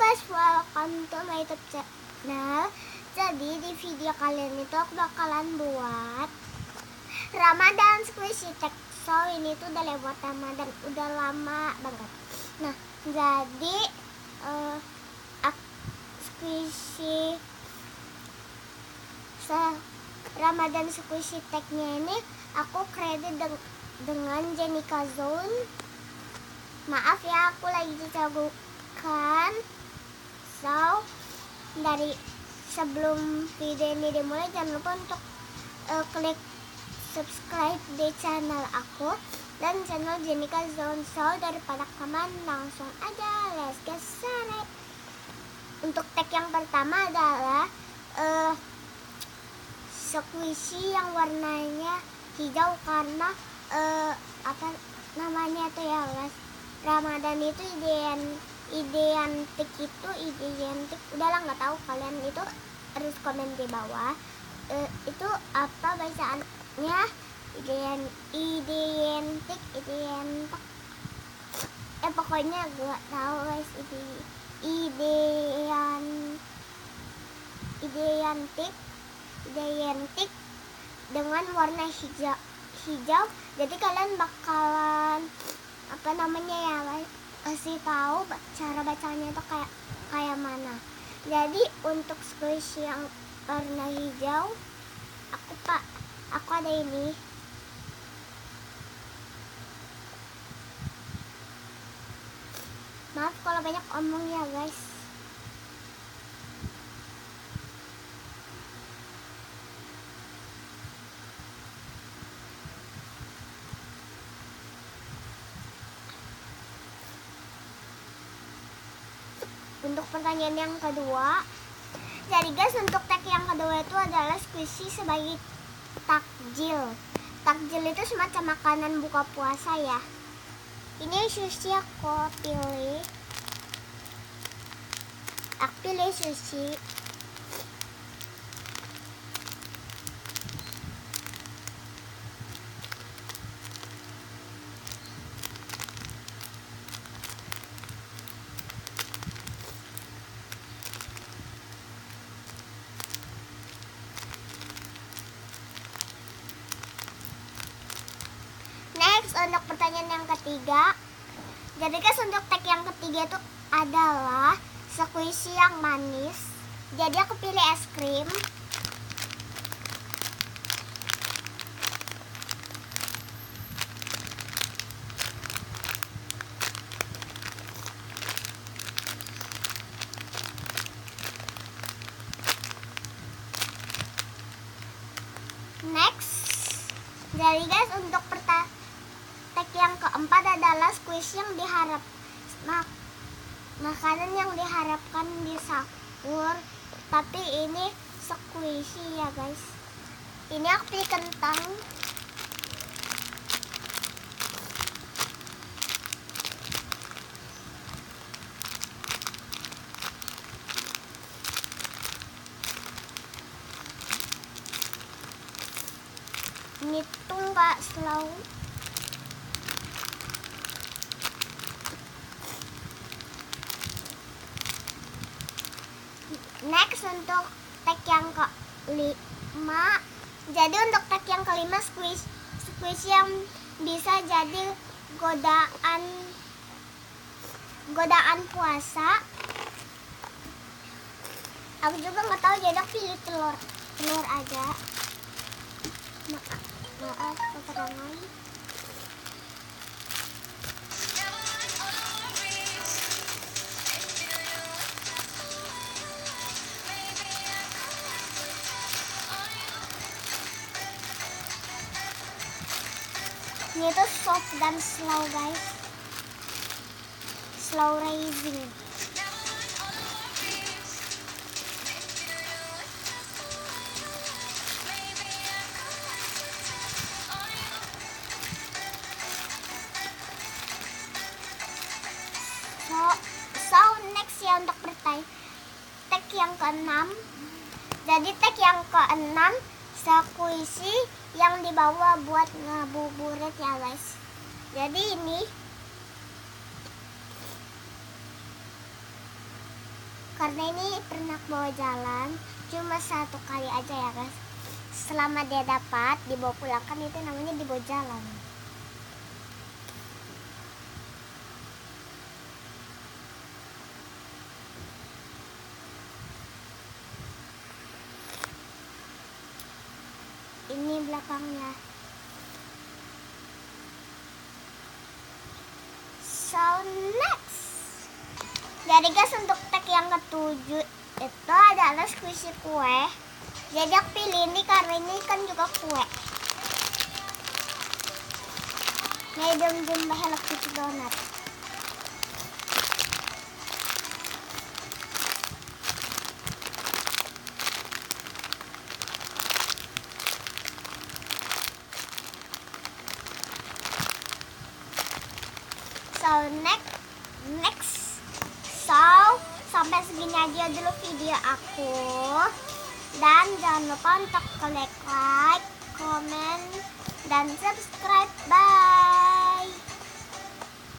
guys, welcome to my YouTube channel. Jadi di video kali ini tuh aku bakalan buat Ramadan squishy texo. Ini tuh udah lewat Ramadan, udah lama banget. Nah, jadi squishy Ramadan squishy tag-nya ini aku kredit dengan Jenica Zone. Maaf ya, aku lagi dicabukan. So, dari sebelum video ini dimulai, jangan lupa untuk klik subscribe di channel aku dan channel Jenica Zone. So, daripada kaman, langsung aja let's get started. Untuk tag yang pertama adalah squishy yang warnanya hijau karena apa namanya tuh ya guys, Ramadan itu identik udahlah, nggak tahu kalian itu harus komen di bawah itu apa bacaannya, identik pokoknya gak tahu guys, identik dengan warna hijau. Jadi kalian bakalan apa namanya ya, kasih tahu cara bacanya itu kayak mana. Jadi untuk squishy yang warna hijau, aku ada ini. Maaf kalau banyak omong ya guys. Untuk pertanyaan yang kedua, jadi guys, untuk tag yang kedua itu adalah squishy sebagai takjil. Takjil itu semacam makanan buka puasa ya. Ini sushi aku pilih sushi. Untuk pertanyaan yang ketiga, jadi guys, untuk tag yang ketiga itu adalah squishy yang manis. Jadi aku pilih es krim. Next, jadi guys, untuk tag yang keempat adalah squishy yang makanan yang diharapkan di sahur, tapi ini squishy ya guys. Ini aku pilih kentang. Ini tuh nggak slow. Next, untuk tag yang kelima, jadi untuk tag yang kelima squishy yang bisa jadi godaan puasa. Aku juga nggak tahu, jadi aku pilih telur aja. Maaf keterangan. Ini tuh soft dan slow guys, slow rising. So next ya, untuk tag yang keenam. Jadi tag yang keenam, squishy yang dibawa buat ngabuburit ya guys. Jadi ini Karena ini pernak bawa jalan cuma 1 kali aja ya guys. Selama dia dapat dibawa pulang, kan itu namanya dibawa jalan. Ini belakangnya. So next, jadi guys, untuk tag yang ke-7 itu adalah squishy kue. Jadi aku pilih ini karena ini kan juga kue. Medium jumlah Hello Kitty donat. So next, so sampai segini aja dulu video aku, dan jangan lupa untuk klik like, comment, dan subscribe. Bye.